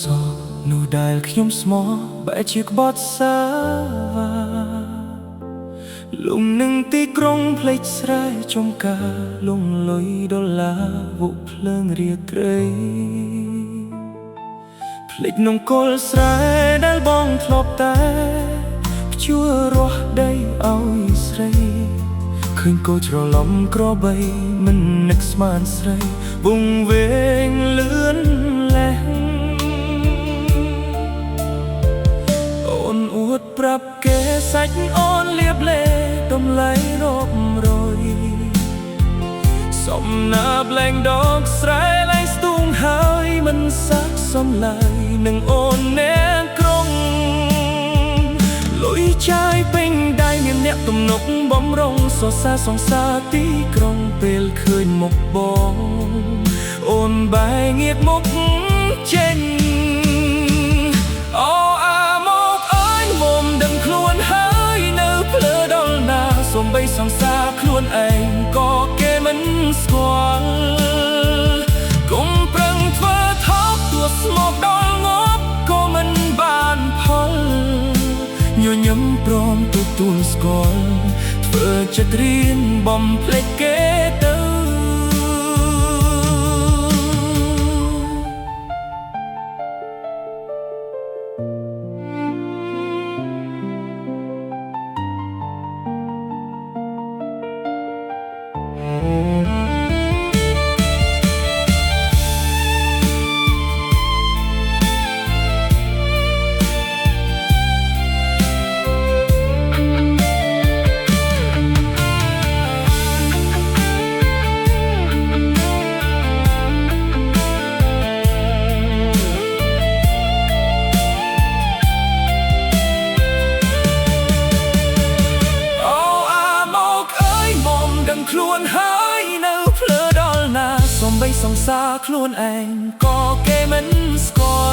សនោះដែលខ្ញុំស្មោះបែរជាក្បត់សាវ៉ាលំនឹងទីក្រុងភ្លេចស្រែចំការលងលុយដុល្លារវុភ្លើងរាត្រីភ្លេចនំគល់ស្រែដែលបងធ្លាប់តែភ្ជួររស់ដីឲ្យស្រីឃើញគោច្រឡំក្របីមិននឹកស្មានស្រីវងវែងលឿនលេះអូនអួតប្រាប់គេសាច់អូនលៀបលេតំលៃរករយសំណាបលែងដកស្រែលែងស្ទូងហើយមិនសាក់សំឡើយនឹងអូនអ្នកក្រុងលុយចាយពេញដៃមានអ្នកទំនុកបំរុងសរសើរសងសាទីក្រុងពេលឃើញមុខបងអូនបែរងាកមុខចេញអូអាមកអើយមុំដឹងខ្លួនហើយនៅភ្លើដល់ណាសូម្បីសង្សារខ្លួនឯងក៏គេមិនស្គាល់កុំប្រឹងធ្វើថោកទួស្មោកដល់ងប់ក៏មិនបានផលញញឹមព្រមទទួលស្គាល់ធ្វើចិត្តរៀនបំភ្លេចគេទៅខ្លួនហើយនៅភ្លើដល់ណាសូម្បីសង្សារខ្លួនឯងក៏គេមិនស្គាល់